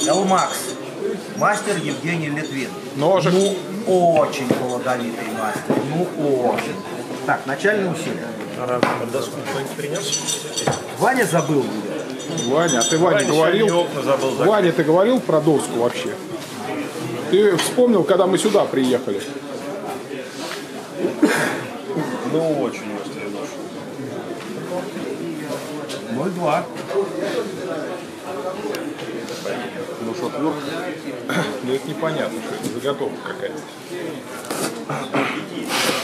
Элмакс. Мастер Евгений Литвин. Ножик. Ну, очень плодовитый мастер. Ну, очень. Так, начальные усилия. Доску кто-нибудь принес? Ваня забыл. Ваня, а ты Ваня говорил? Ваня, ты говорил про доску вообще? Ты вспомнил, когда мы сюда приехали? Ну, очень острый нож. 0,2. Ну что, отвертка? Ну это непонятно, что это заготовка какая-то.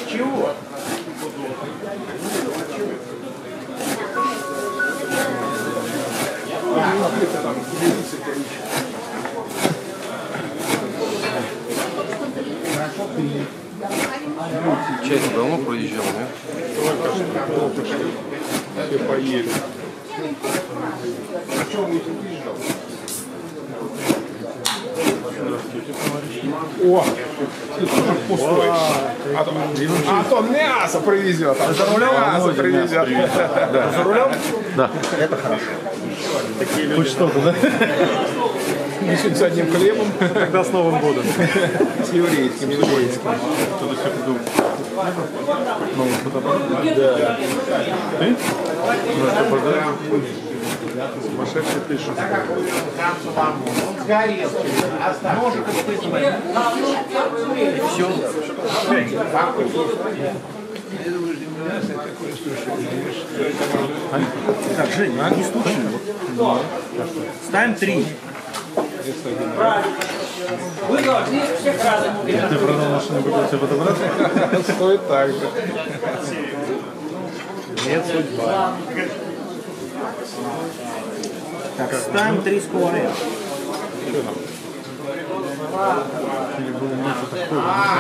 Чего? Часть давно проезжал, да? Только что. Все поели. О, ты тоже пустой. А то мясо привезет. А то мясо привезет. За рулем? Да. Это хорошо. Хоть что-то, да? Несут с одним хлебом. Тогда с Новым годом. С еврейским. Кто-то все придумал. Новый фотоаппарат? Да. Ты? Ну, это подарок. Сумасшедший ты что? Ножик испытывай. И все. Так, Женя, не стучи. Ставим 3. Вы должны всех разом. Ты продал машину, купил себе фотоаппарат? Стоит так же. Нет, судьба. Так, ставим 3 скорые.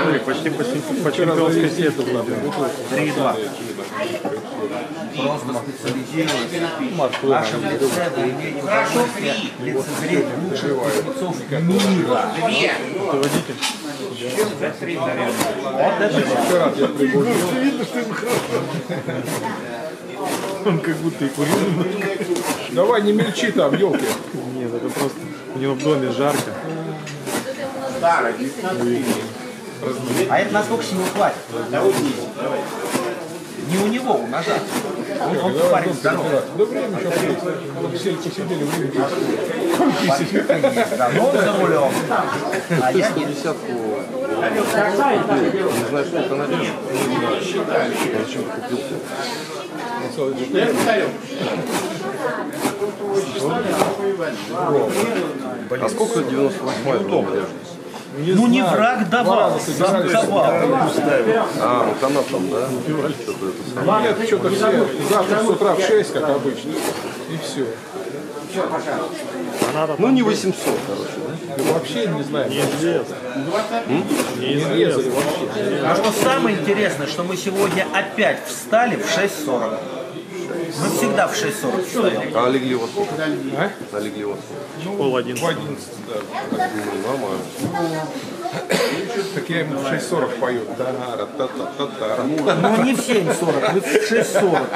Смотри, почти по чемпионской сетке. 3,2. Просто специализируясь в вашем лице в имени удовольствия лицезреть лучших кузнецов мира. Ты водитель? Вот это Вчера я прибыл. Видно, что ему хорошо. Он как будто и курил немножко. Давай, не мельчи там, елки. Нет, это просто у него в доме жарко. А это насколько сил хватит? Не у него, у ножа. Он парень здоровый. Да время сейчас есть. Вот все посидели, выглядели. Да, но он за рулем. А я нет. Десятку. Не знаю, что это надежда. Зачем ты купил? А сколько 98-й надежда? Ну не враг давал, сам давал. А, ну канат там, да? Что-то это самое. Нет, что-то все. Завтра с утра в 6, как обычно. И все. Ну не 800, короче, да? Да вообще не знаю. Неизвестно. Не резали вообще. А что самое интересное, что мы сегодня опять встали в 6:40. Мы всегда в 6:40 встаем. А легли вот сколько? А? А легли вот сколько? Пол В 11. 11, да. Ну, нормально. Так я ему в 6:40 пою. Та-ра-та-та-та-та. Но не в 7:40, мы в 6:40.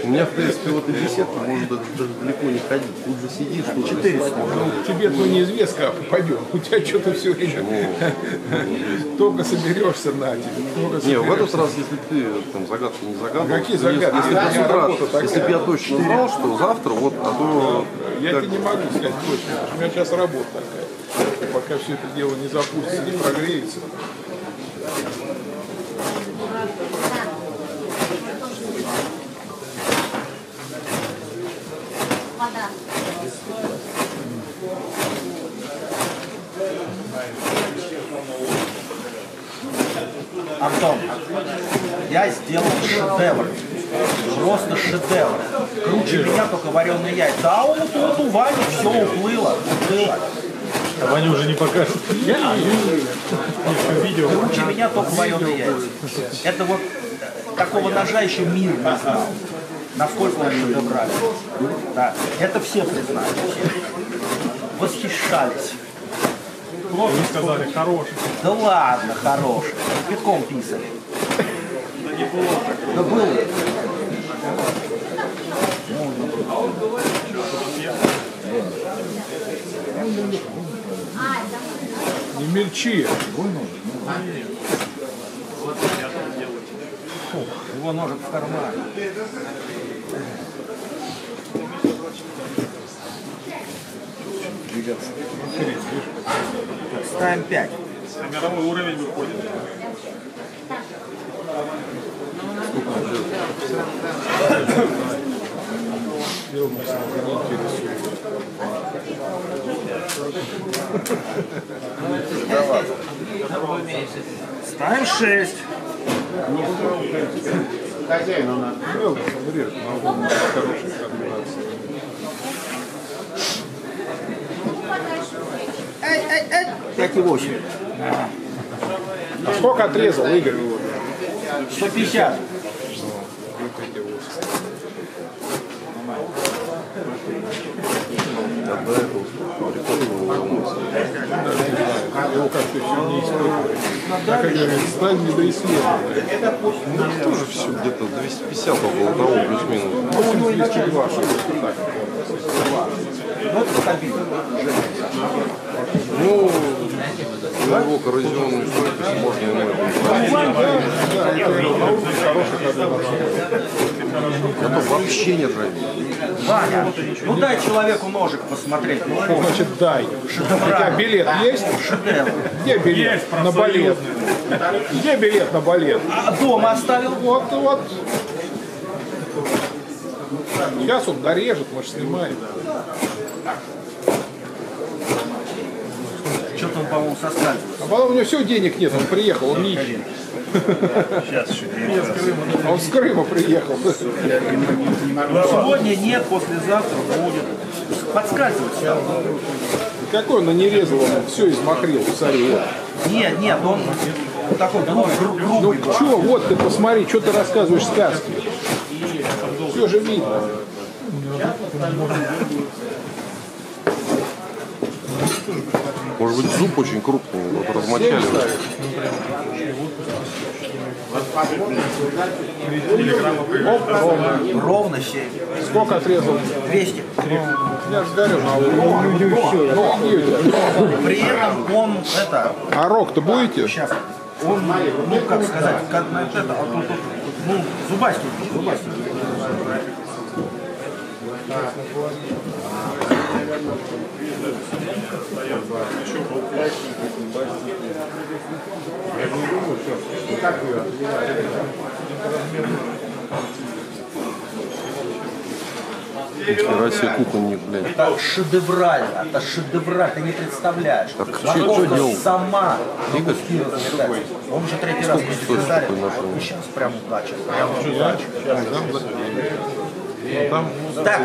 У меня, в принципе, вот и беседка может даже далеко не ходить. Тут же сидишь, тут же 400. Тебе ну неизвестно, как попадем. У тебя что-то все время. Только соберешься на тебе. Не, в этот раз, если ты там загадки не загадывал, Какие загадки? Если бы с У меня утра, работа такая. если бы я точно знал, что завтра, вот, а то... Я как- тебе не могу сказать точно, потому что у меня сейчас работа такая. Пока все это дело не запустится, не прогреется. Антон, я сделал шедевр. Просто шедевр. Круче меня только вареные яйца. А вот у Вани все уплыло. А Ваня уже не покажет. Видео. Круче меня только вареные яйца. Это вот такого ножа еще мир не знал. Насколько он шедеврален. Да. Это все признали. Восхищались. Плохо сказали, хороший. Да ладно, хороший. Пятком писали. Да не было так. Да было. измельчи. Его ножик в кармане. Ставим 5. На мировой уровень выходит. Ставим 6. Хозяин, он режет, но он хороший комбинация. Эй. 5,8. А сколько отрезал, Игорь? 150. Его как-то все не испытывает. Как говорит, сталь недоисследованная. Тоже все где-то 250 около того, плюс-минус. Ну, у него 202, что так. Ну, на его коррозионную стойкость можно ему это вообще не нравится. Ваня, ну дай человеку ножик посмотреть. Ну, Что значит дай? У тебя билет есть? шедевр. Где билет на балет? Где билет на балет? А дома оставил? Вот. Сейчас он дорежет, мы же снимаем. Что-то он, по-моему, соскальзывает. А потом у него все, денег нет, он приехал, он нищий. А он с Крыма приехал. Сегодня нет, послезавтра будет. Подскальзывать стал. Какой он не резал, он все измокрил, смотри, вот. Нет, он такой грубый. Ну что, вот ты посмотри, что ты рассказываешь сказки. Все же видно. Может быть, зуб очень крупный, вот размочали. Ровно 7. Сколько отрезал? 200. Я же говорю, При этом он а рог-то будете? сейчас, он, ну как сказать, как ну, зубастик. Россия кухонник, блядь. Это шедеврально, ты не представляешь. Так, что Морковка делал? сама на Игорь? куски разметается. Он уже третий раз мне стоит сказали, такой нашел? и сейчас прям удача. Там Так,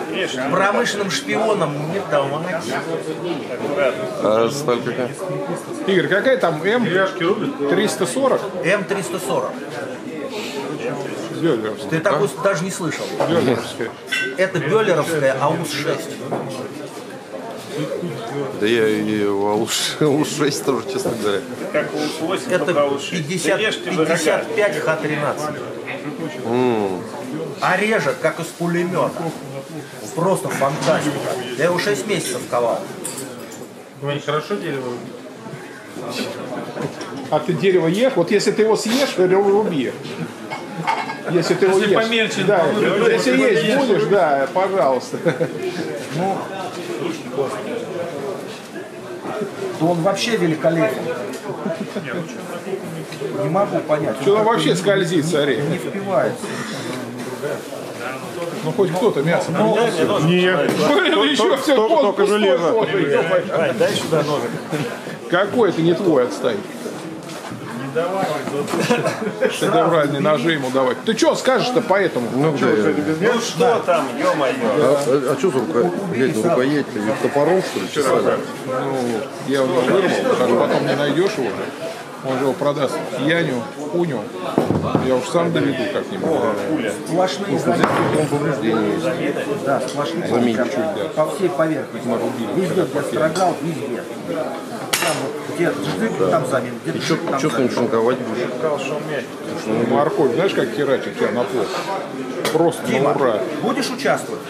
промышленным шпионам не давать. а сталь какая? Игорь, какая там М? 340? М340. Бёллеровская. Ты такой даже не слышал. Бёллеровская. Это Бёллеровская АУС-6. Да я и АУС-6 тоже, честно говоря. Как УС-8, Это только УС-6. 55 Х-13. А режет, как из пулемета. Просто фантастика. Я его 6 месяцев ковал. Вы хорошо дерево? А ты дерево ешь? Вот если ты его съешь, руби. Если ты его Если ешь. помельче, Да, то если есть будешь, да, пожалуйста. Ну, то он вообще великолепен. Не могу понять. Что там вообще скользит, смотри? Не впивается. Ну хоть кто-то мясо. Нет. Блин, еще все только железо. Дай сюда ножик. Какой это не твой, отстань. Шедевральные ножи ему давать. Ты что скажешь-то по этому? Ну Что там, ё-моё? А что за рукоять? Топором, что ли, чесали? Ну, я его вырвал, потому что потом не найдешь его. Он же его продаст Яню, Пуню. Я уж сам доведу как-нибудь. Сплошные заметки. Повреждения есть. Да, сплошные Заметь прям чуть, да. по всей поверхности. Везде, где строгал, везде. Там вот, где джик, там замен, где джик, там Что с ним шинковать будешь? Морковь, знаешь, как херачит тебя на плов? Просто на ура. Будешь участвовать?